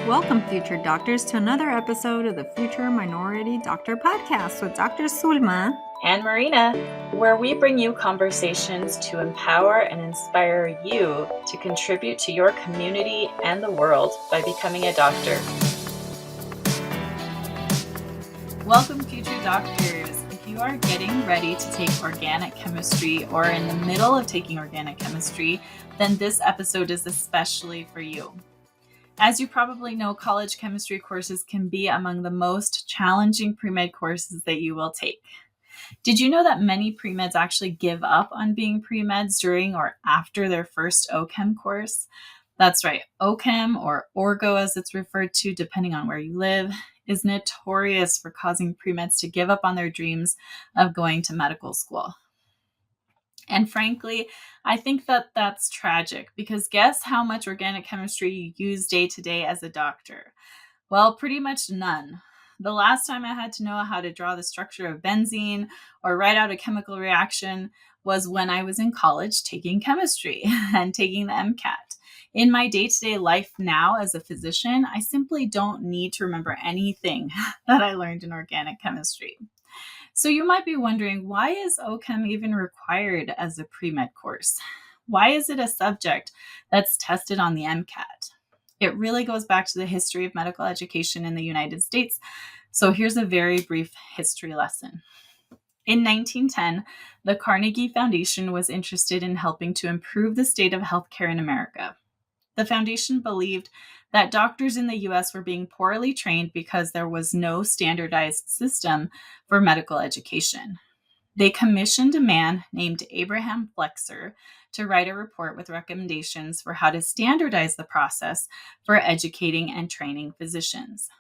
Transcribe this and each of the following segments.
Welcome, future doctors, to another episode of the Future Minority Doctor podcast with Dr. Sulma and Marina, where we bring you conversations to empower and inspire you to contribute to your community and the world by becoming a doctor. Welcome, future doctors. If you are getting ready to take organic chemistry or in the middle of taking organic chemistry, then this episode is especially for you. As you probably know, college chemistry courses can be among the most challenging pre-med courses that you will take. Did you know that many pre-meds actually give up on being pre-meds during or after their first ochem course? That's right, ochem, or orgo as it's referred to depending on where you live, is notorious for causing pre-meds to give up on their dreams of going to medical school. And frankly, I think that that's tragic because guess how much organic chemistry you use day to day as a doctor? Well, pretty much none. The last time I had to know how to draw the structure of benzene or write out a chemical reaction was when I was in college taking chemistry and taking the MCAT. In my day-to-day life now as a physician, I simply don't need to remember anything that I learned in organic chemistry. So you might be wondering, why is ochem even required as a pre-med course? Why is it a subject that's tested on the MCAT? It really goes back to the history of medical education in the United States. So here's a very brief history lesson. In 1910, the Carnegie Foundation was interested in helping to improve the state of healthcare in America. The foundation believed that doctors in the U.S. were being poorly trained because there was no standardized system for medical education. They commissioned a man named Abraham Flexer to write a report with recommendations for how to standardize the process for educating and training physicians.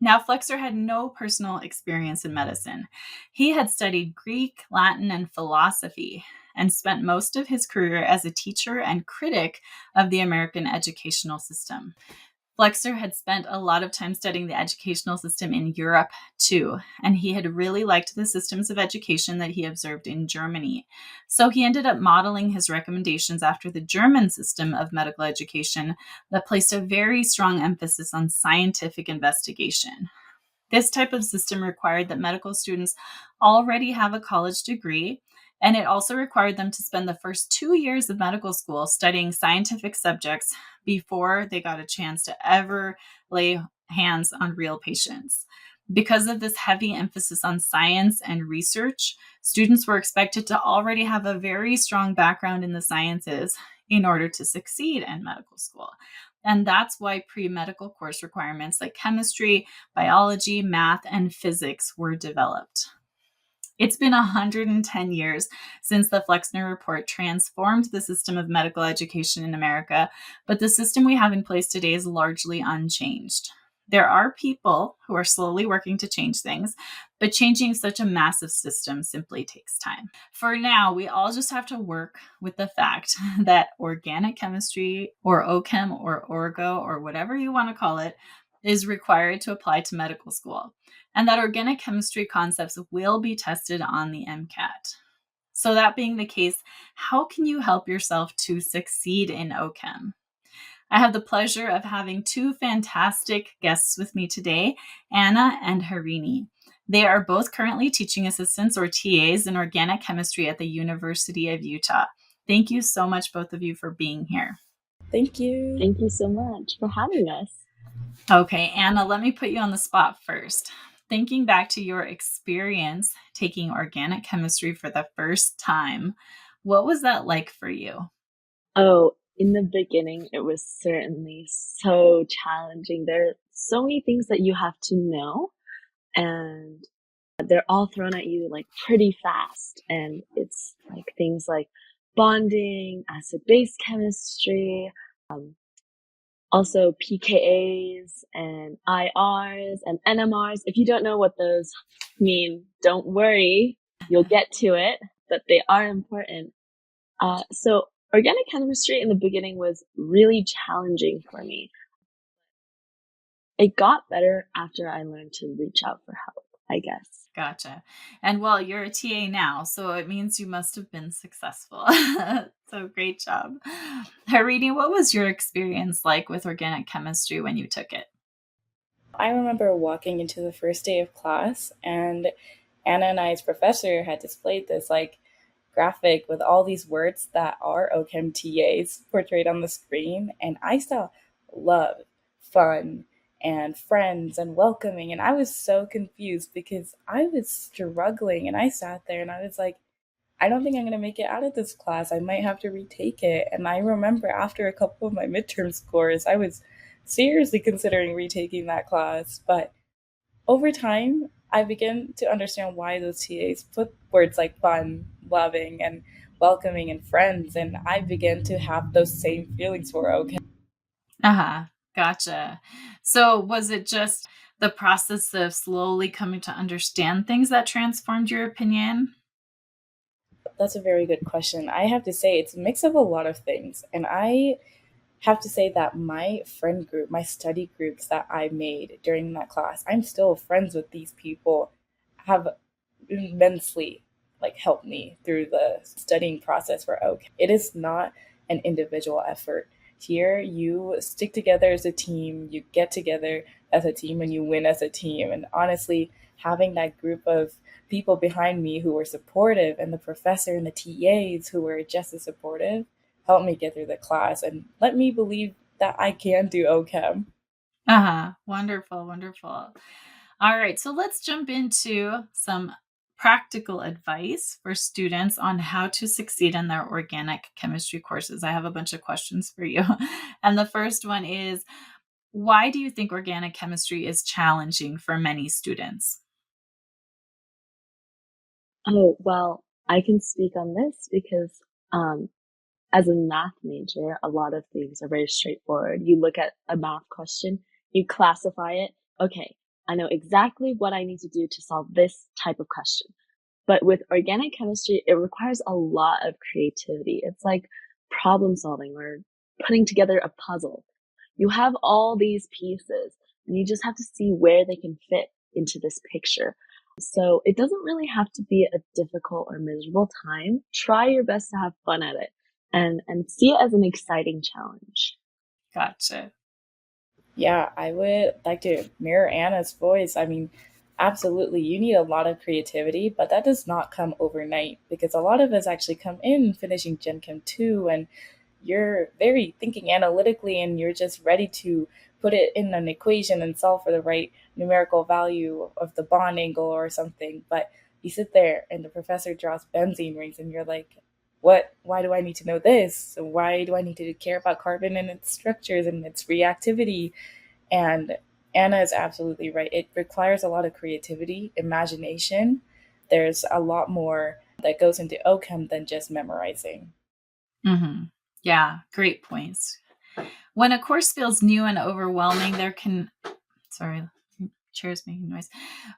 Now, Flexer had no personal experience in medicine. He had studied Greek, Latin, and philosophy, and spent most of his career as a teacher and critic of the American educational system. Flexer had spent a lot of time studying the educational system in Europe too, and he had really liked the systems of education that he observed in Germany. So he ended up modeling his recommendations after the German system of medical education that placed a very strong emphasis on scientific investigation. This type of system required that medical students already have a college degree, and it also required them to spend the first 2 years of medical school studying scientific subjects before they got a chance to ever lay hands on real patients. Because of this heavy emphasis on science and research, students were expected to already have a very strong background in the sciences in order to succeed in medical school. And that's why pre-medical course requirements like chemistry, biology, math, and physics were developed. It's been 110 years since the Flexner Report transformed the system of medical education in America, but the system we have in place today is largely unchanged. There are people who are slowly working to change things, but changing such a massive system simply takes time. For now, we all just have to work with the fact that organic chemistry, or ochem, or orgo, or whatever you want to call it, is required to apply to medical school, and that organic chemistry concepts will be tested on the MCAT. So that being the case, how can you help yourself to succeed in ochem? I have the pleasure of having two fantastic guests with me today, Anna and Harini. They are both currently teaching assistants or TAs in organic chemistry at the University of Utah. Thank you so much, both of you, for being here. Thank you. Thank you so much for having us. Okay, Anna, let me put you on the spot first. Thinking back to your experience taking organic chemistry for the first time, what was that like for you? Oh, in the beginning, it was certainly so challenging. There are so many things that you have to know, and they're all thrown at you like pretty fast. And it's like things like bonding, acid-base chemistry, also pKa's and IRs and NMRs. If you don't know what those mean, don't worry. You'll get to it, but they are important. So organic chemistry in the beginning was really challenging for me. It got better after I learned to reach out for help, I guess. Gotcha. And well, you're a TA now, so it means you must have been successful. So great job. Harini, what was your experience like with organic chemistry when you took it? I remember walking into the first day of class, and Anna and I's professor had displayed this graphic with all these words that are ochem TAs portrayed on the screen, and I saw love, fun, and friends and welcoming, and I was so confused because I was struggling, and I sat there and I was like, I don't think I'm going to make it out of this class. I might have to retake it. And I remember after a couple of my midterm scores, I was seriously considering retaking that class. But over time, I began to understand why those TAs put words like fun, loving, and welcoming and friends. And I began to have those same feelings for okay. Uh-huh. Gotcha. So was it just the process of slowly coming to understand things that transformed your opinion? That's a very good question. I have to say it's a mix of a lot of things. And I have to say that my friend group, my study groups that I made during that class, I'm still friends with these people, have immensely helped me through the studying process for OK. It is not an individual effort. Here you stick together as a team, you get together as a team and you win as a team. And honestly, having that group of people behind me who were supportive and the professor and the TAs who were just as supportive helped me get through the class and let me believe that I can do OChem. Uh-huh. Wonderful, wonderful. All right, so let's jump into some practical advice for students on how to succeed in their organic chemistry courses. I have a bunch of questions for you. And the first one is, why do you think organic chemistry is challenging for many students? Oh, well, I can speak on this because as a math major, a lot of things are very straightforward. You look at a math question, you classify it. Okay, I know exactly what I need to do to solve this type of question. But with organic chemistry, it requires a lot of creativity. It's like problem solving or putting together a puzzle. You have all these pieces and you just have to see where they can fit into this picture. So it doesn't really have to be a difficult or miserable time. Try your best to have fun at it and see it as an exciting challenge. Gotcha. Yeah, I would like to mirror Anna's voice. I mean, absolutely, you need a lot of creativity, but that does not come overnight because a lot of us actually come in finishing Gen Chem 2 and you're very thinking analytically and you're just ready to put it in an equation and solve for the right numerical value of the bond angle or something. But you sit there and the professor draws benzene rings and you're like, what? Why do I need to know this? Why do I need to care about carbon and its structures and its reactivity? And Anna is absolutely right. It requires a lot of creativity, imagination. There's a lot more that goes into OChem than just memorizing. Mm-hmm. Yeah, great points. When a course feels new and overwhelming, sorry, chair's making noise.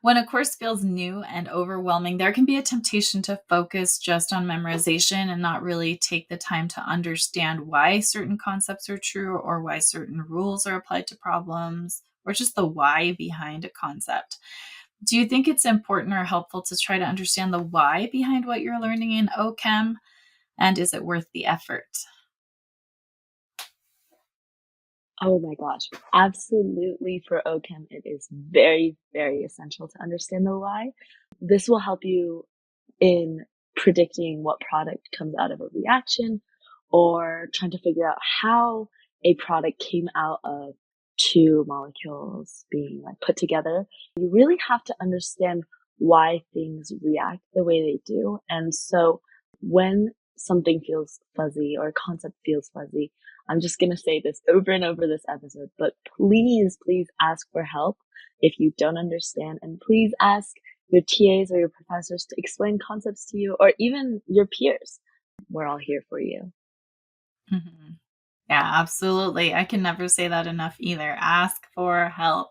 When a course feels new and overwhelming, there can be a temptation to focus just on memorization and not really take the time to understand why certain concepts are true or why certain rules are applied to problems or just the why behind a concept. Do you think it's important or helpful to try to understand the why behind what you're learning in OChem? And is it worth the effort? Oh my gosh. Absolutely. For OChem, it is very, very essential to understand the why. This will help you in predicting what product comes out of a reaction or trying to figure out how a product came out of two molecules being put together. You really have to understand why things react the way they do. And so when something feels fuzzy or a concept feels fuzzy, I'm just going to say this over and over this episode, but please, please ask for help if you don't understand, and please ask your TAs or your professors to explain concepts to you, or even your peers. We're all here for you. Mm-hmm. Yeah, absolutely. I can never say that enough either. Ask for help.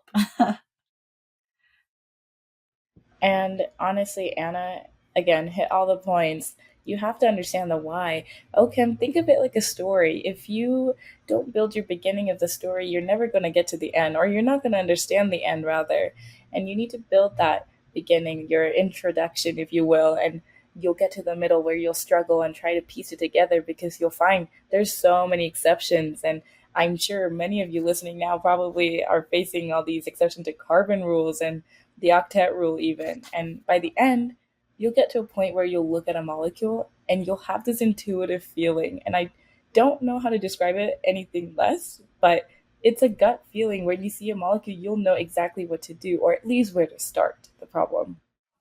And honestly, Anna, again, hit all the points. You have to understand the why. OChem, think of it like a story. If you don't build your beginning of the story, you're never going to get to the end, or you're not going to understand the end, rather. And you need to build that beginning, your introduction, if you will, and you'll get to the middle where you'll struggle and try to piece it together because you'll find there's so many exceptions. And I'm sure many of you listening now probably are facing all these exceptions to carbon rules and the octet rule even. And by the end, you'll get to a point where you'll look at a molecule and you'll have this intuitive feeling. And I don't know how to describe it anything less, but it's a gut feeling where you see a molecule, you'll know exactly what to do, or at least where to start the problem.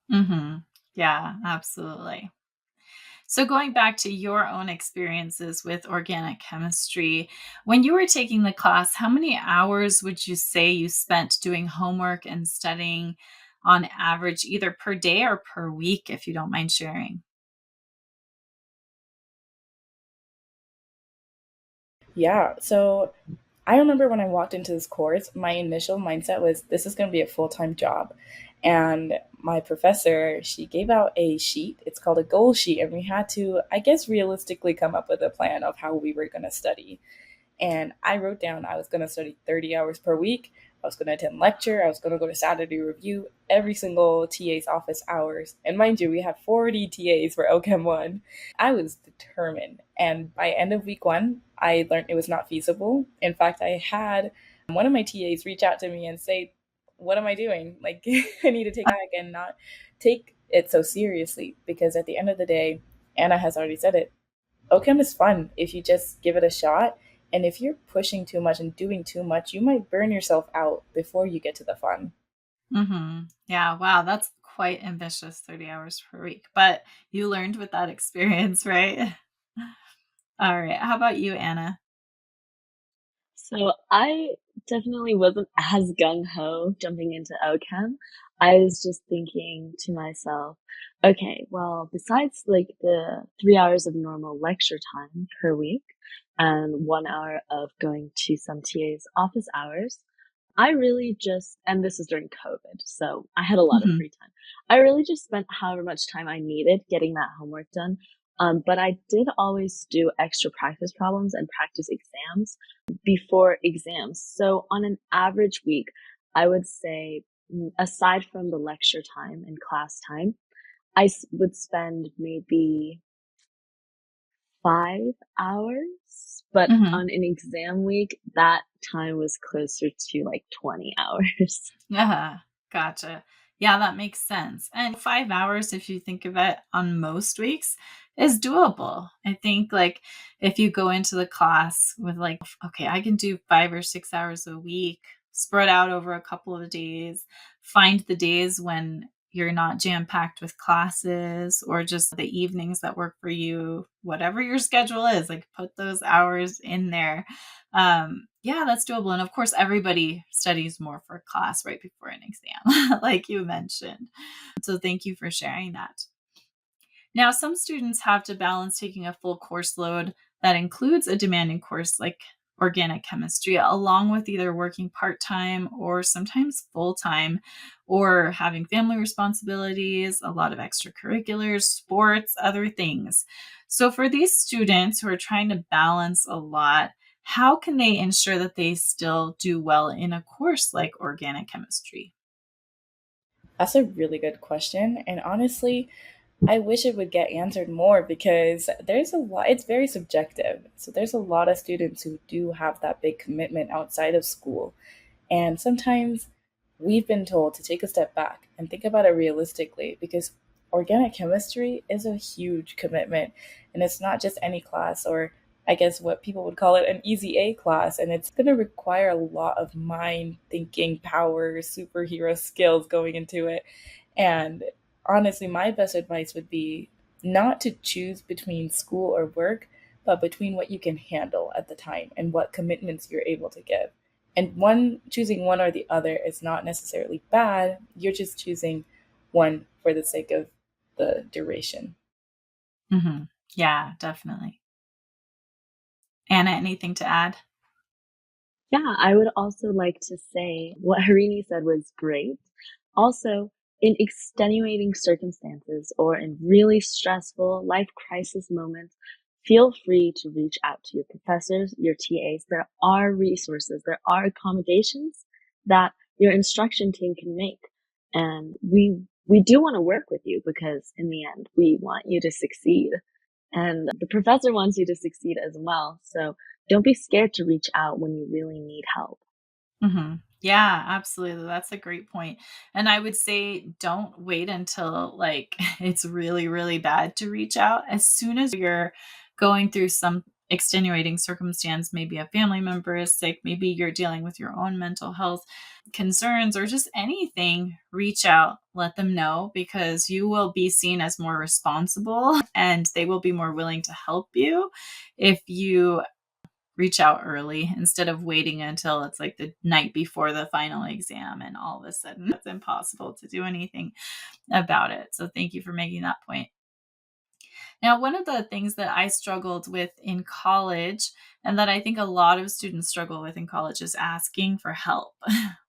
Mm-hmm. Yeah, absolutely. So going back to your own experiences with organic chemistry, when you were taking the class, how many hours would you say you spent doing homework and studying on average, either per day or per week, if you don't mind sharing? Yeah, so I remember when I walked into this course, my initial mindset was this is going to be a full time job. And my professor, she gave out a sheet. It's called a goal sheet. And we had to, I guess, realistically come up with a plan of how we were going to study. And I wrote down I was going to study 30 hours per week. I was going to attend lecture. I was going to go to Saturday review every single TA's office hours. And mind you, we had 40 TAs for OChem 1. I was determined. And by end of week 1, I learned it was not feasible. In fact, I had one of my TAs reach out to me and say, what am I doing? Like, I need to take back and not take it so seriously. Because at the end of the day, Anna has already said it, OChem is fun if you just give it a shot. And if you're pushing too much and doing too much, you might burn yourself out before you get to the fun. Mm-hmm. Yeah, wow, that's quite ambitious, 30 hours per week. But you learned with that experience, right? All right. How about you, Anna? So I definitely wasn't as gung ho jumping into OChem. I was just thinking to myself, okay, well, besides like the 3 hours of normal lecture time per week and 1 hour of going to some TA's office hours, I really just, and this is during COVID, so I had a lot of Mm-hmm. free time. I really just spent however much time I needed getting that homework done. But I did always do extra practice problems and practice exams before exams. So on an average week, I would say, aside from the lecture time and class time, I would spend maybe 5 hours, but Mm-hmm. on an exam week, that time was closer to like 20 hours. Yeah, gotcha. Yeah, that makes sense. And 5 hours, if you think of it on most weeks, is doable. I think like if you go into the class with like, okay, I can do 5 or 6 hours a week, spread out over a couple of days, find the days when you're not jam packed with classes or just the evenings that work for you, whatever your schedule is, like put those hours in there. Yeah, that's doable. And of course, everybody studies more for class right before an exam, like you mentioned. So thank you for sharing that. Now, some students have to balance taking a full course load that includes a demanding course like organic chemistry, along with either working part time or sometimes full time, or having family responsibilities, a lot of extracurriculars, sports, other things. So, for these students who are trying to balance a lot, how can they ensure that they still do well in a course like organic chemistry? That's a really good question. And honestly, I wish it would get answered more because there's a lot, it's very subjective. So there's a lot of students who do have that big commitment outside of school. And sometimes we've been told to take a step back and think about it realistically because organic chemistry is a huge commitment. And it's not just any class, or I guess what people would call it an easy A class. And it's going to require a lot of mind thinking power, superhero skills going into it. And honestly, my best advice would be not to choose between school or work, but between what you can handle at the time and what commitments you're able to give. And one choosing one or the other is not necessarily bad. You're just choosing one for the sake of the duration. Hmm. Yeah, definitely. Anna, anything to add? Yeah, I would also like to say what Harini said was great. Also, in extenuating circumstances or in really stressful life crisis moments, feel free to reach out to your professors, your TAs. There are resources, there are accommodations that your instruction team can make. And we we do want to work with you because in the end, we want you to succeed. And the professor wants you to succeed as well. So don't be scared to reach out when you really need help. Mm-hmm. Yeah, absolutely. That's a great point. And I would say don't wait until like it's really, really bad to reach out. As soon as you're going through some extenuating circumstance, maybe a family member is sick, maybe you're dealing with your own mental health concerns or just anything, reach out, let them know because you will be seen as more responsible and they will be more willing to help you if you reach out early instead of waiting until it's like the night before the final exam and all of a sudden it's impossible to do anything about it. So thank you for making that point. Now, one of the things that I struggled with in college and that I think a lot of students struggle with in college is asking for help.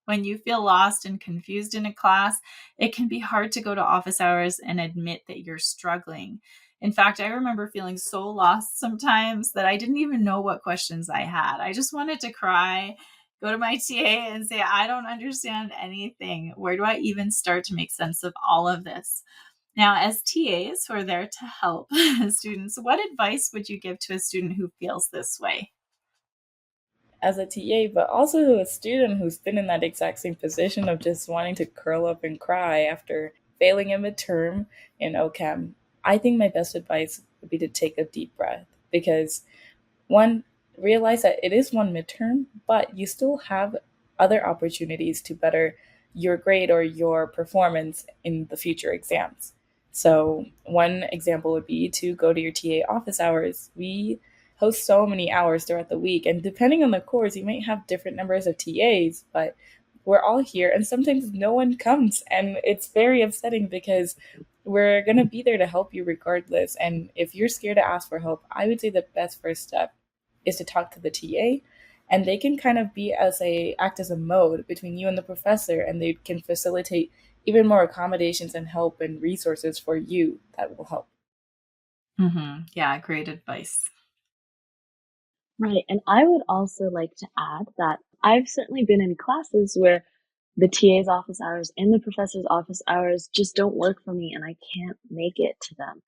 When you feel lost and confused in a class, it can be hard to go to office hours and admit that you're struggling. In fact, I remember feeling so lost sometimes that I didn't even know what questions I had. I just wanted to cry, go to my TA and say, I don't understand anything. Where do I even start to make sense of all of this? Now, as TAs who are there to help students, what advice would you give to a student who feels this way? As a TA, but also a student who's been in that exact same position of just wanting to curl up and cry after failing a midterm in ochem, I think my best advice would be to take a deep breath because one, realize that it is one midterm, but you still have other opportunities to better your grade or your performance in the future exams. So, one example would be to go to your TA office hours. We host so many hours throughout the week, and depending on the course, you might have different numbers of TAs, but we're all here, and sometimes no one comes, and it's very upsetting because we're going to be there to help you regardless. And if you're scared to ask for help, I would say the best first step is to talk to the TA, and they can kind of act as a mode between you and the professor, and they can facilitate even more accommodations and help and resources for you that will help. Mm-hmm. Yeah, great advice. Right. And I would also like to add that I've certainly been in classes where the TA's office hours and the professor's office hours just don't work for me and I can't make it to them.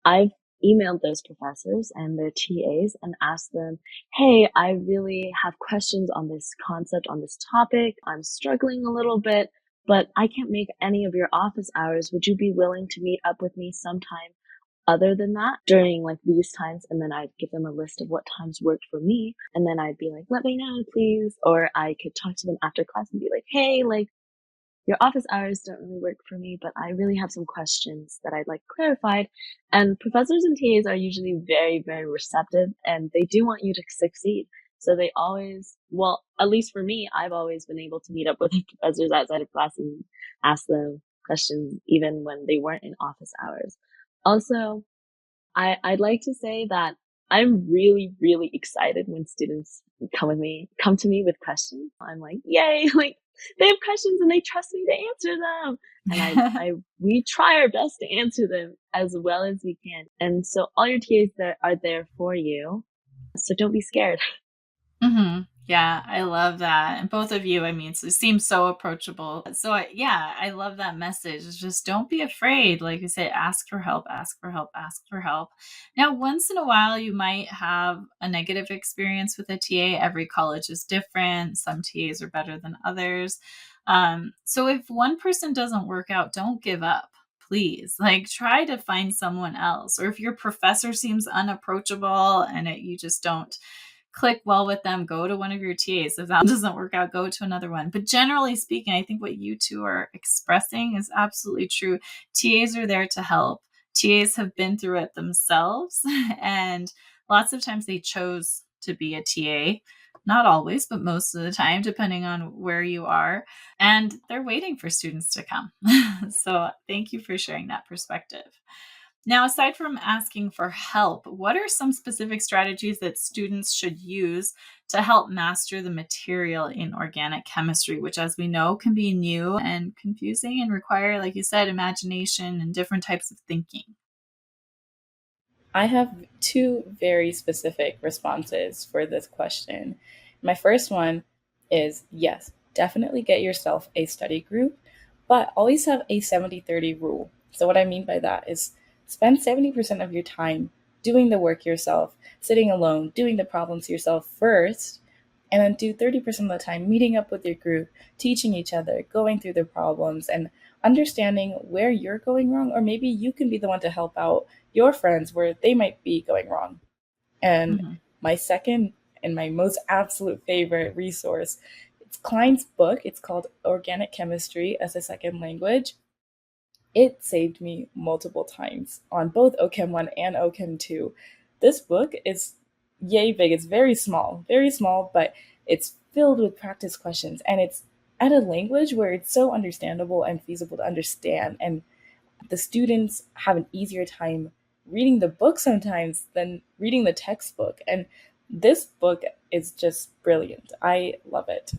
I've emailed those professors and their TAs and asked them, hey, I really have questions on this concept, on this topic. I'm struggling a little bit, but I can't make any of your office hours. Would you be willing to meet up with me sometime other than that during like these times? And then I'd give them a list of what times worked for me. And then I'd be like, let me know, please. Or I could talk to them after class and be like, hey, like, your office hours don't really work for me, but I really have some questions that I'd like clarified. And professors and TAs are usually very, very receptive and they do want you to succeed. So they always, well, at least for me, I've always been able to meet up with professors outside of class and ask them questions even when they weren't in office hours. Also, I'd like to say that I'm really, really excited when students come to me with questions. I'm like, yay, like they have questions and they trust me to answer them. And we try our best to answer them as well as we can. And so all your TAs that are there for you. So don't be scared. Mm-hmm. Yeah, I love that. And both of you, I mean, so seem so approachable. So I love that message. It's just don't be afraid. Like you say, ask for help, ask for help, ask for help. Now, once in a while, you might have a negative experience with a TA. Every college is different. Some TAs are better than others. So if one person doesn't work out, don't give up. Please, like try to find someone else. Or if your professor seems unapproachable and you just don't click well with them, go to one of your TAs. If that doesn't work out, go to another one. But generally speaking, I think what you two are expressing is absolutely true. TAs are there to help. TAs have been through it themselves, and lots of times they chose to be a TA. Not always, but most of the time, depending on where you are. And they're waiting for students to come. So thank you for sharing that perspective. Now, aside from asking for help, what are some specific strategies that students should use to help master the material in organic chemistry, which, as we know, can be new and confusing and require, like you said, imagination and different types of thinking? I have two very specific responses for this question. My first one is yes, definitely get yourself a study group. but always have a 70-30 rule. So what I mean by that is spend 70% of your time doing the work yourself, sitting alone, doing the problems yourself first, and then do 30% of the time meeting up with your group, teaching each other, going through the problems, and understanding where you're going wrong, or maybe you can be the one to help out your friends where they might be going wrong. And Mhm. my second and my most absolute favorite resource, it's Klein's book. It's called Organic Chemistry as a Second Language. It saved me multiple times on both ochem 1 and ochem 2. This book is yay big. It's very small, but it's filled with practice questions, and it's at a language where it's so understandable and feasible to understand. And the students have an easier time reading the book sometimes than reading the textbook. And this book is just brilliant. I love it.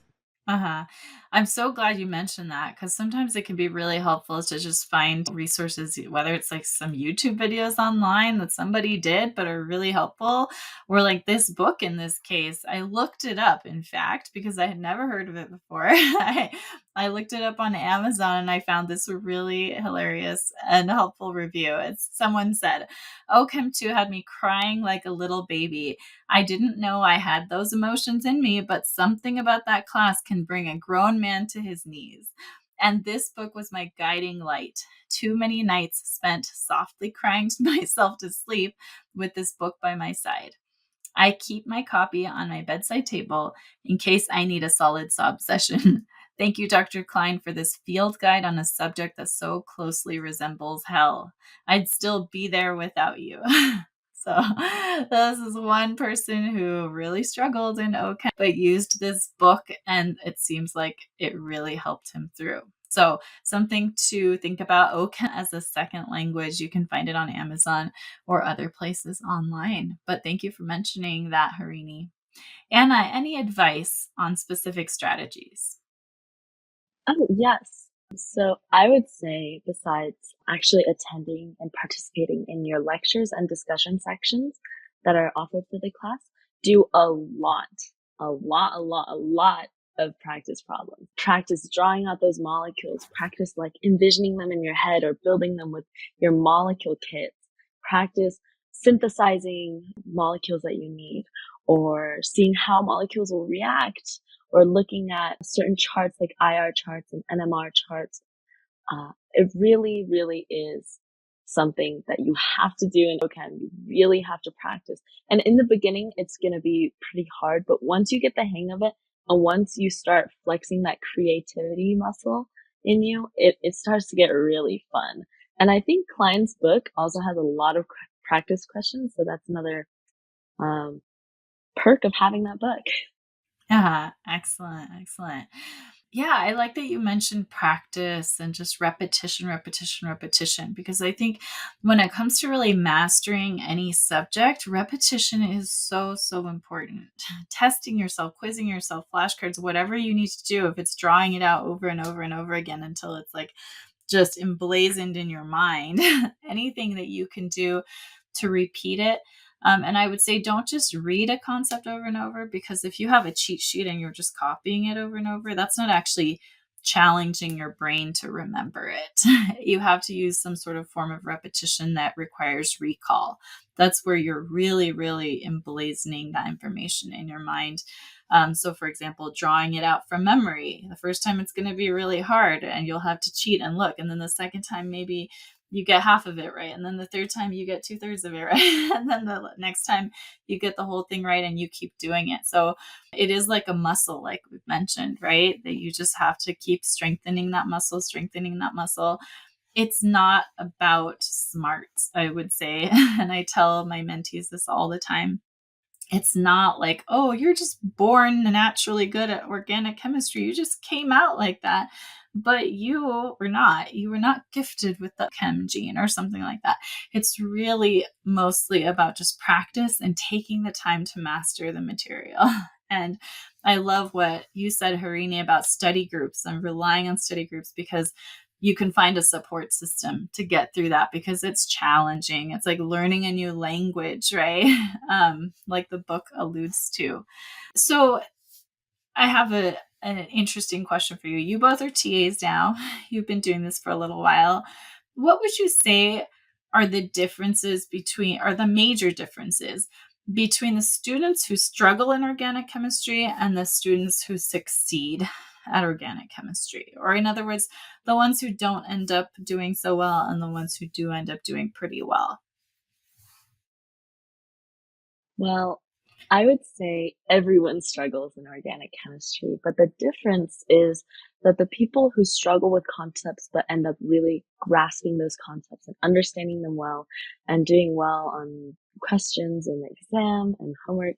Uh-huh. I'm so glad you mentioned that because sometimes it can be really helpful to just find resources, whether it's like some YouTube videos online that somebody did but are really helpful, or like this book in this case. I looked it up, in fact, because I had never heard of it before. I looked it up on Amazon and I found this really hilarious and helpful review. It's someone said, Ochem 2 had me crying like a little baby. I didn't know I had those emotions in me, but something about that class can bring a grown man to his knees. And this book was my guiding light. Too many nights spent softly crying myself to sleep with this book by my side. I keep my copy on my bedside table in case I need a solid sob session. Thank you, Dr. Klein, for this field guide on a subject that so closely resembles hell. I'd still be there without you. So this is one person who really struggled in OChem, but used this book, and it seems like it really helped him through. So something to think about, OChem as a second language. You can find it on Amazon or other places online. But thank you for mentioning that, Harini. Anna, any advice on specific strategies? Oh, yes. So I would say, besides actually attending and participating in your lectures and discussion sections that are offered for the class, do a lot of practice problems. Practice drawing out those molecules. Practice like envisioning them in your head or building them with your molecule kits. Practice synthesizing molecules that you need or seeing how molecules will react or looking at certain charts like IR charts and NMR charts. It really, really is something that you have to do in OChem. You really have to practice. And in the beginning, it's going to be pretty hard, but once you get the hang of it and once you start flexing that creativity muscle in you, it starts to get really fun. And I think Klein's book also has a lot of practice questions. So that's another, perk of having that book. Excellent, excellent. Yeah, I like that you mentioned practice and just repetition, repetition, repetition, because I think when it comes to really mastering any subject, repetition is so, so important. Testing yourself, quizzing yourself, flashcards, whatever you need to do, if it's drawing it out over and over and over again until it's like just emblazoned in your mind, anything that you can do to repeat it. And I would say don't just read a concept over and over, because if you have a cheat sheet and you're just copying it over and over, that's not actually challenging your brain to remember it. You have to use some sort of form of repetition that requires recall. That's where you're really, really emblazoning that information in your mind. So, for example, drawing it out from memory. The first time it's going to be really hard and you'll have to cheat and look. And then the second time, maybe you get half of it right. And then the third time you get 2/3 of it right. And then the next time you get the whole thing right and you keep doing it. So it is like a muscle, like we've mentioned, right? That you just have to keep strengthening that muscle, strengthening that muscle. It's not about smarts, I would say. And I tell my mentees this all the time. It's not like, oh, you're just born naturally good at organic chemistry. You just came out like that. But you were not. You were not gifted with the chem gene or something like that. It's really mostly about just practice and taking the time to master the material. And I love what you said, Harini, about study groups and relying on study groups, because you can find a support system to get through that, because it's challenging. It's like learning a new language, right? Like the book alludes to. So I have an interesting question for you. You both are TAs now. You've been doing this for a little while. What would you say are the differences or the major differences between the students who struggle in organic chemistry and the students who succeed at organic chemistry? Or in other words, the ones who don't end up doing so well and the ones who do end up doing pretty well? Well, I would say everyone struggles in organic chemistry, but the difference is that the people who struggle with concepts but end up really grasping those concepts and understanding them well and doing well on questions and exam and homework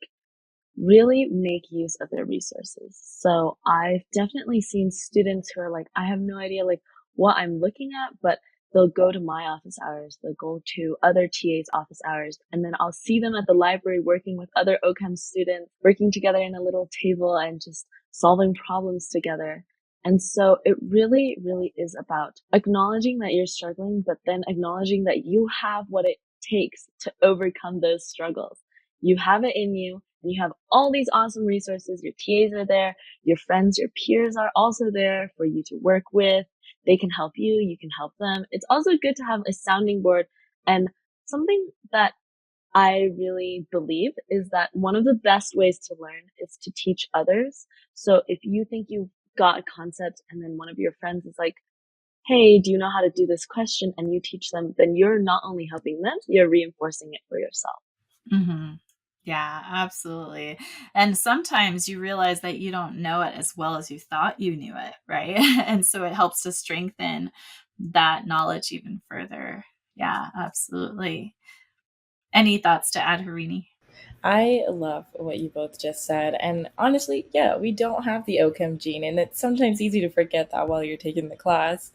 really make use of their resources. So I've definitely seen students who are like, I have no idea like what I'm looking at, but they'll go to my office hours, they'll go to other TA's office hours, and then I'll see them at the library working with other OChem students, working together in a little table and just solving problems together. And so it really, really is about acknowledging that you're struggling, but then acknowledging that you have what it takes to overcome those struggles. You have it in you, and you have all these awesome resources. Your TAs are there, your friends, your peers are also there for you to work with. They can help you, you can help them. It's also good to have a sounding board. And something that I really believe is that one of the best ways to learn is to teach others. So if you think you've got a concept and then one of your friends is like, hey, do you know how to do this question? And you teach them, then you're not only helping them, you're reinforcing it for yourself. Mm-hmm. Yeah, absolutely. And sometimes you realize that you don't know it as well as you thought you knew it, right? And so it helps to strengthen that knowledge even further. Yeah, absolutely. Any thoughts to add, Harini? I love what you both just said. And honestly, yeah, we don't have the ochem gene, and it's sometimes easy to forget that while you're taking the class.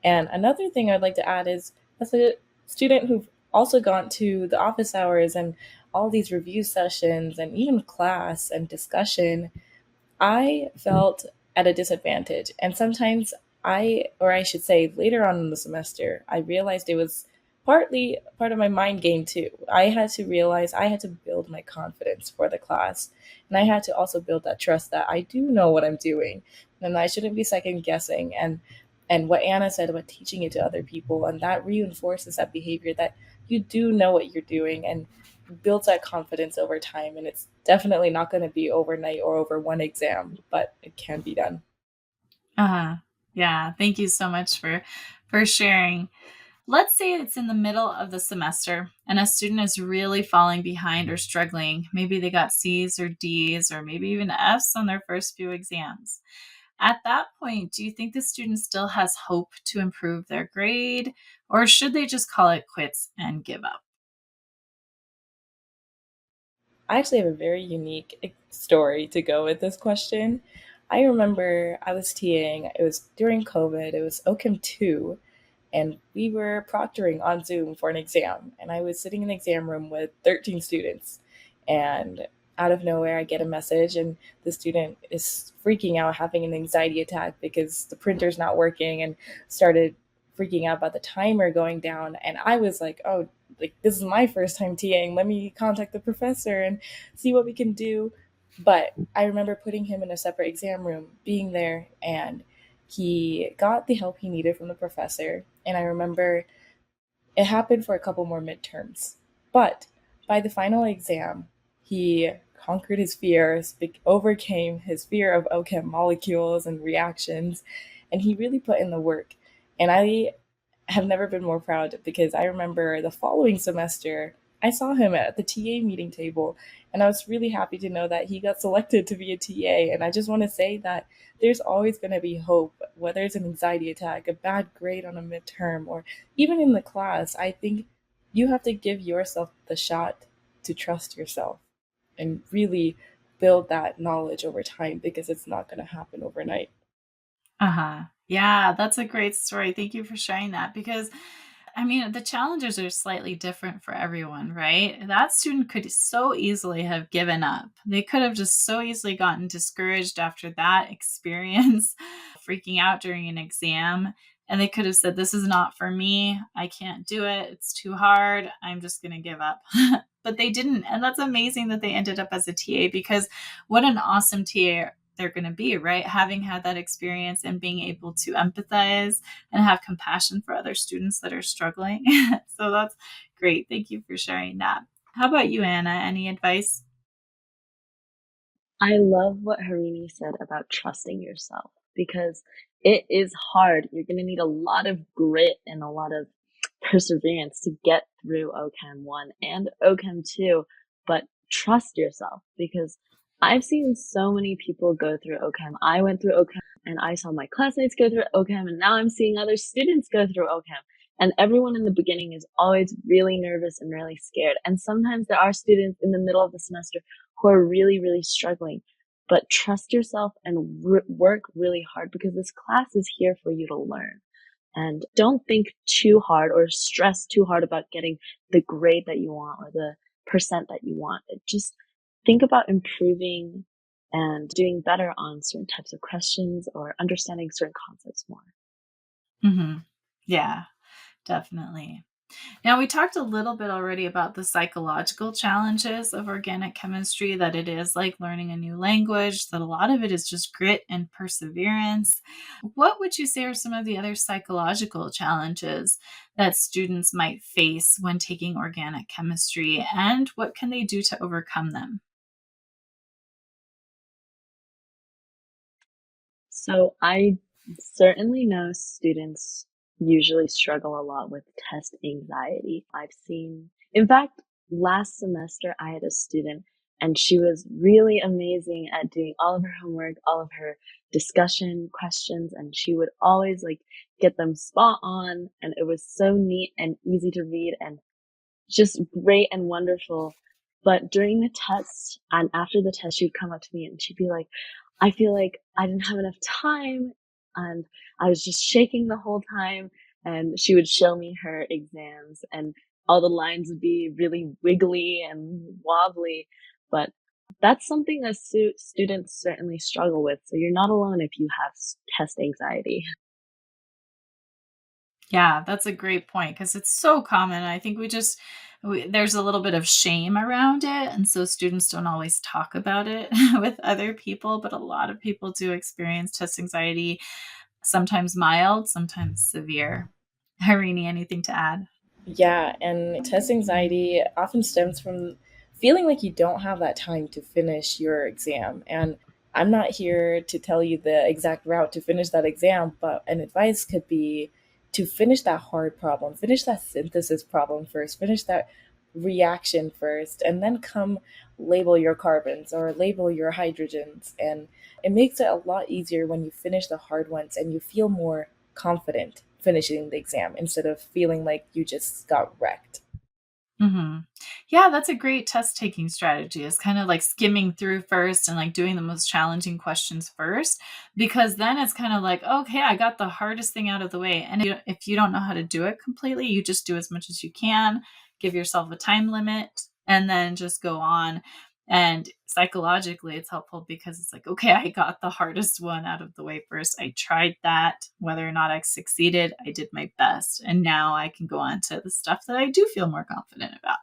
And another thing I'd like to add is, as a student who've also gone to the office hours and all these review sessions and even class and discussion, I felt at a disadvantage. And sometimes or I should say later on in the semester, I realized it was partly part of my mind game too. I had to realize I had to build my confidence for the class. And I had to also build that trust that I do know what I'm doing and I shouldn't be second guessing. And what Anna said about teaching it to other people, and that reinforces that behavior that you do know what you're doing and builds that confidence over time. And it's definitely not going to be overnight or over one exam, but it can be done. Yeah, thank you so much for sharing. Let's say it's in the middle of the semester and a student is really falling behind or struggling. Maybe they got C's or D's or maybe even F's on their first few exams. At that point, do you think the student still has hope to improve their grade, or should they just call it quits and give up? I actually have a very unique story to go with this question. I remember I was TAing, it was during COVID, it was OChem 2, and we were proctoring on Zoom for an exam. And I was sitting in the exam room with 13 students. And out of nowhere, I get a message, and the student is freaking out, having an anxiety attack because the printer's not working, and started freaking out about the timer going down. And I was like, oh, like this is my first time TAing. Let me contact the professor and see what we can do. But I remember putting him in a separate exam room, being there, and he got the help he needed from the professor. And I remember it happened for a couple more midterms. But by the final exam, he conquered his fears, overcame his fear of ochem molecules and reactions, and he really put in the work. And I have never been more proud because I remember the following semester, I saw him at the TA meeting table, and I was really happy to know that he got selected to be a TA. And I just want to say that there's always going to be hope, whether it's an anxiety attack, a bad grade on a midterm, or even in the class. I think you have to give yourself the shot to trust yourself and really build that knowledge over time because it's not going to happen overnight. Yeah, that's a great story. Thank you for sharing that because I mean, the challenges are slightly different for everyone, right? That student could so easily have given up. They could have just so easily gotten discouraged after that experience, freaking out during an exam. And they could have said, this is not for me. I can't do it. It's too hard. I'm just going to give up. But they didn't. And that's amazing that they ended up as a TA because what an awesome TA they're going to be, right? Having had that experience and being able to empathize and have compassion for other students that are struggling. So that's great. Thank you for sharing that. How about you, Anna? Any advice? I love what Harini said about trusting yourself because it is hard. You're going to need a lot of grit and a lot of perseverance to get through OChem 1 and OChem 2, but trust yourself because I've seen so many people go through OChem. I went through OChem and I saw my classmates go through OChem, and now I'm seeing other students go through OChem. And everyone in the beginning is always really nervous and really scared. And sometimes there are students in the middle of the semester who are really, really struggling. But trust yourself and work really hard because this class is here for you to learn. And don't think too hard or stress too hard about getting the grade that you want or the percent that you want. Just think about improving and doing better on certain types of questions or understanding certain concepts more. Mm-hmm. Yeah, definitely. Now, we talked a little bit already about the psychological challenges of organic chemistry, that it is like learning a new language, that a lot of it is just grit and perseverance. What would you say are some of the other psychological challenges that students might face when taking organic chemistry, and what can they do to overcome them? So I certainly know students usually struggle a lot with test anxiety. In fact, last semester I had a student and she was really amazing at doing all of her homework, all of her discussion questions, and she would always get them spot on. And it was so neat and easy to read and just great and wonderful. But during the test and after the test, she'd come up to me and she'd be like, I feel like I didn't have enough time and I was just shaking the whole time. And she would show me her exams and all the lines would be really wiggly and wobbly. But that's something that students certainly struggle with. So you're not alone if you have test anxiety. Yeah, that's a great point because it's so common. I think there's a little bit of shame around it. And so students don't always talk about it with other people, but a lot of people do experience test anxiety, sometimes mild, sometimes severe. Harini, anything to add? Yeah, and test anxiety often stems from feeling like you don't have that time to finish your exam. And I'm not here to tell you the exact route to finish that exam, but an advice could be to finish that hard problem, finish that synthesis problem first, finish that reaction first, and then come label your carbons or label your hydrogens. And it makes it a lot easier when you finish the hard ones and you feel more confident finishing the exam instead of feeling like you just got wrecked. Mm-hmm. Yeah, that's a great test taking strategy. Is kind of like skimming through first and like doing the most challenging questions first, because then it's kind of like, okay, I got the hardest thing out of the way. And if you don't know how to do it completely, you just do as much as you can, give yourself a time limit, and then just go on. And psychologically, it's helpful because it's like, okay, I got the hardest one out of the way first. I tried that. Whether or not I succeeded, I did my best. And now I can go on to the stuff that I do feel more confident about.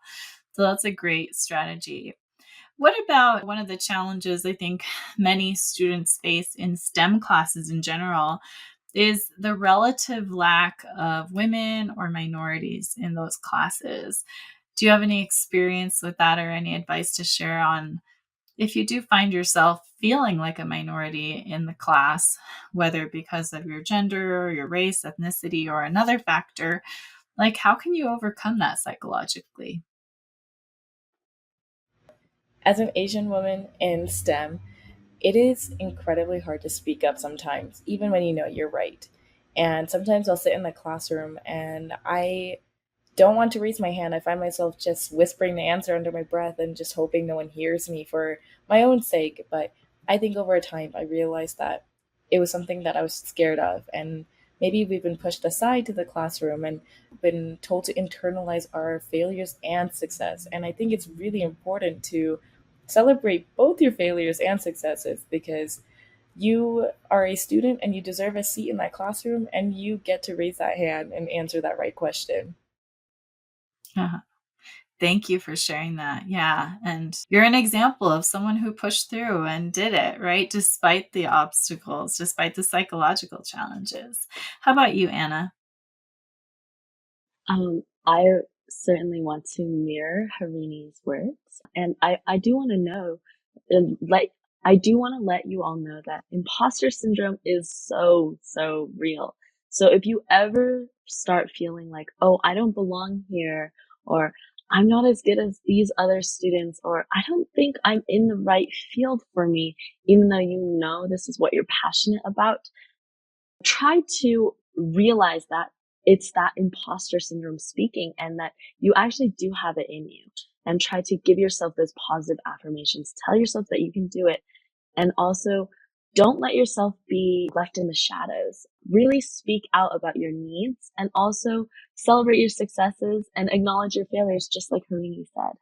So that's a great strategy. What about one of the challenges I think many students face in STEM classes in general is the relative lack of women or minorities in those classes? Do you have any experience with that or any advice to share on if you do find yourself feeling like a minority in the class, whether because of your gender or your race, ethnicity, or another factor, like how can you overcome that psychologically? As an Asian woman in STEM, it is incredibly hard to speak up sometimes, even when you know you're right. And sometimes I'll sit in the classroom and I don't want to raise my hand. I find myself just whispering the answer under my breath and just hoping no one hears me for my own sake. But I think over time, I realized that it was something that I was scared of. And maybe we've been pushed aside to the classroom and been told to internalize our failures and success. And I think it's really important to celebrate both your failures and successes because you are a student and you deserve a seat in that classroom and you get to raise that hand and answer that right question. Uh-huh. Thank you for sharing that. Yeah. And you're an example of someone who pushed through and did it, right? Despite the obstacles, despite the psychological challenges. How about you, Anna? I certainly want to mirror Harini's words, and I do want to know, like, I do want to let you all know that imposter syndrome is so real. So if you ever start feeling like, oh, I don't belong here, or I'm not as good as these other students, or I don't think I'm in the right field for me, even though you know this is what you're passionate about, try to realize that it's that imposter syndrome speaking and that you actually do have it in you, and try to give yourself those positive affirmations. Tell yourself that you can do it. And also, don't let yourself be left in the shadows. Really speak out about your needs, and also celebrate your successes and acknowledge your failures, just like Harini said.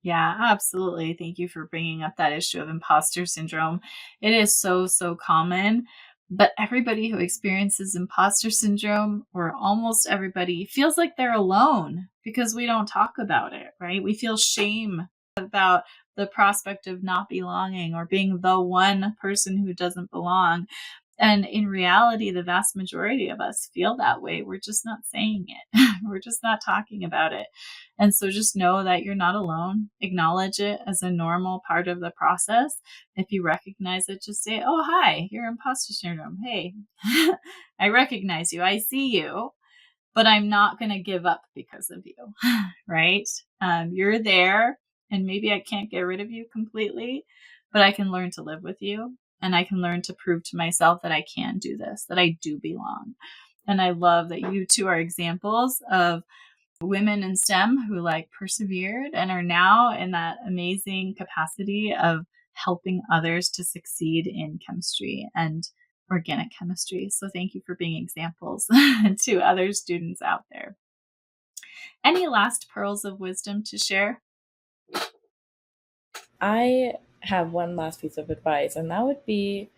Yeah, absolutely. Thank you for bringing up that issue of imposter syndrome. It is so common, but everybody who experiences imposter syndrome, or almost everybody, feels like they're alone because we don't talk about it, right? We feel shame about the prospect of not belonging or being the one person who doesn't belong. And in reality, the vast majority of us feel that way. We're just not saying it. We're just not talking about it. And so just know that you're not alone. Acknowledge it as a normal part of the process. If you recognize it, just say, oh, hi, you're imposter syndrome. Hey, I recognize you. I see you, but I'm not going to give up because of you, right? You're there, and maybe I can't get rid of you completely, but I can learn to live with you. And I can learn to prove to myself that I can do this, that I do belong. And I love that you two are examples of women in STEM who persevered and are now in that amazing capacity of helping others to succeed in chemistry and organic chemistry. So thank you for being examples to other students out there. Any last pearls of wisdom to share? I have one last piece of advice, and that would be,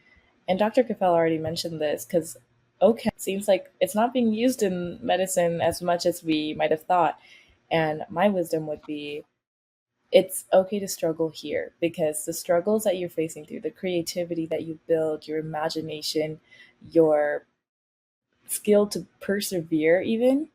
and Dr. Kafel already mentioned this, because ochem seems like it's not being used in medicine as much as we might have thought. And my wisdom would be, it's okay to struggle here, because the struggles that you're facing through, the creativity that you build, your imagination, your skill to persevere, even,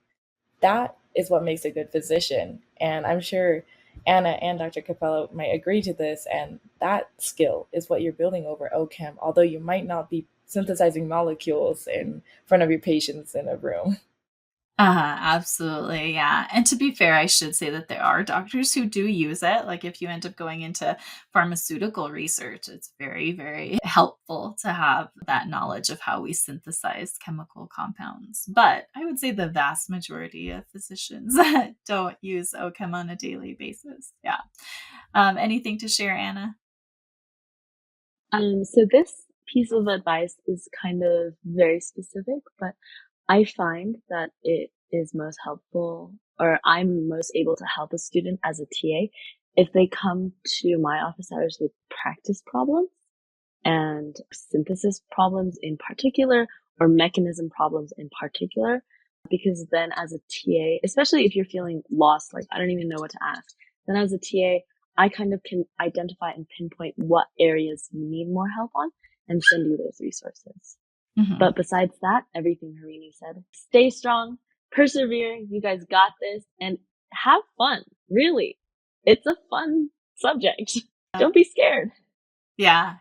that is what makes a good physician. And I'm sure Anna and Dr. Capello might agree to this. And that skill is what you're building over ochem, although you might not be synthesizing molecules in front of your patients in a room. Absolutely. Yeah. And to be fair, I should say that there are doctors who do use it. Like if you end up going into pharmaceutical research, it's very helpful to have that knowledge of how we synthesize chemical compounds. But I would say the vast majority of physicians don't use ochem on a daily basis. Yeah. Anything to share, Anna? So this piece of advice is kind of very specific, but I find that it is most helpful, or I'm most able to help a student as a TA if they come to my office hours with practice problems and synthesis problems in particular, or mechanism problems in particular. Because then as a TA, especially if you're feeling lost, like I don't even know what to ask, then as a TA, I kind of can identify and pinpoint what areas you need more help on and send you those resources. Mm-hmm. But besides that, everything Harini said, stay strong, persevere, you guys got this, and have fun. Really. It's a fun subject. Don't be scared. Yeah.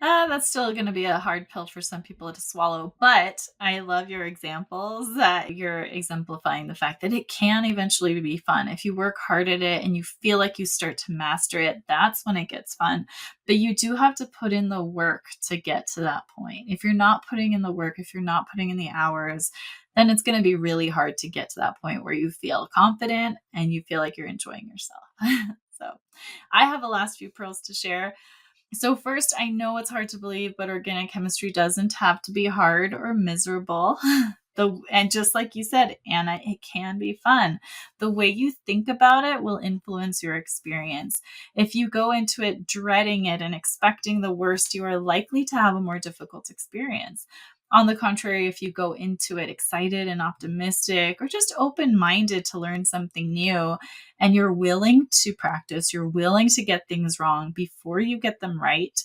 That's still going to be a hard pill for some people to swallow, but I love your examples, that you're exemplifying the fact that it can eventually be fun. If you work hard at it and you feel like you start to master it, that's when it gets fun. But you do have to put in the work to get to that point. If you're not putting in the work, if you're not putting in the hours, then it's going to be really hard to get to that point where you feel confident and you feel like you're enjoying yourself. So I have the last few pearls to share. So first, I know it's hard to believe, but organic chemistry doesn't have to be hard or miserable. And just like you said, Anna, it can be fun. The way you think about it will influence your experience. If you go into it dreading it and expecting the worst, you are likely to have a more difficult experience. On the contrary, if you go into it excited and optimistic or just open-minded to learn something new, and you're willing to practice, you're willing to get things wrong before you get them right,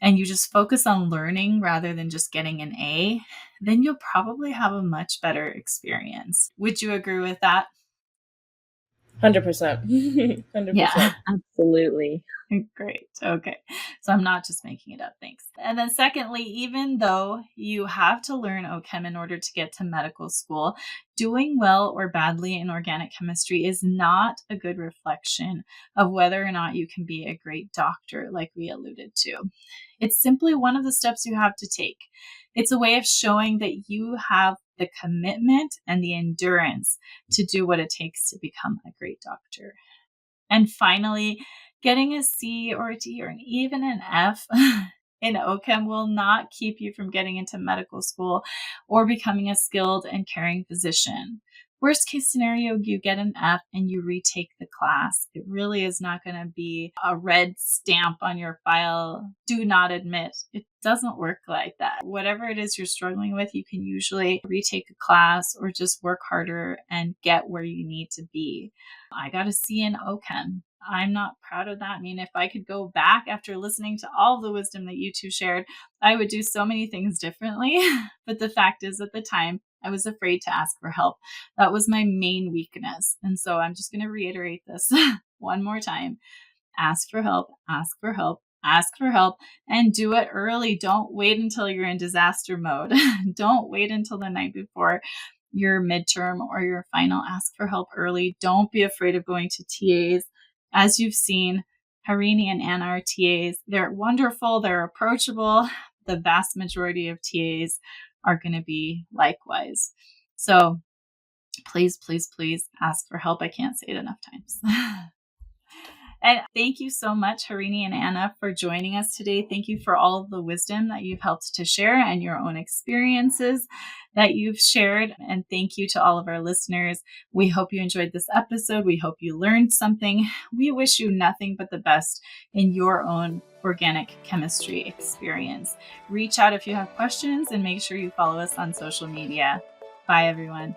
and you just focus on learning rather than just getting an A, then you'll probably have a much better experience. Would you agree with that? 100%. 100%. Yeah. Absolutely. Great. Okay. So I'm not just making it up. Thanks. And then secondly, even though you have to learn ochem in order to get to medical school, doing well or badly in organic chemistry is not a good reflection of whether or not you can be a great doctor, like we alluded to. It's simply one of the steps you have to take. It's a way of showing that you have the commitment and the endurance to do what it takes to become a great doctor. And finally, getting a C or a D or even an F in ochem will not keep you from getting into medical school or becoming a skilled and caring physician. Worst case scenario, you get an F and you retake the class. It really is not going to be a red stamp on your file. Do not admit. It doesn't work like that. Whatever it is you're struggling with, you can usually retake a class or just work harder and get where you need to be. I got a C in ochem. I'm not proud of that. I mean, if I could go back after listening to all the wisdom that you two shared, I would do so many things differently. But the fact is, at the time, I was afraid to ask for help. That was my main weakness. And so I'm just going to reiterate this one more time. Ask for help, ask for help, ask for help, and do it early. Don't wait until you're in disaster mode. Don't wait until the night before your midterm or your final. Ask for help early. Don't be afraid of going to TAs. As you've seen, Harini and Anna are TAs. They're wonderful. They're approachable. The vast majority of TAs are going to be likewise. So please, please, please ask for help. I can't say it enough times. And thank you so much, Harini and Anna, for joining us today. Thank you for all of the wisdom that you've helped to share and your own experiences that you've shared. And thank you to all of our listeners. We hope you enjoyed this episode. We hope you learned something. We wish you nothing but the best in your own organic chemistry experience. Reach out if you have questions and make sure you follow us on social media. Bye, everyone.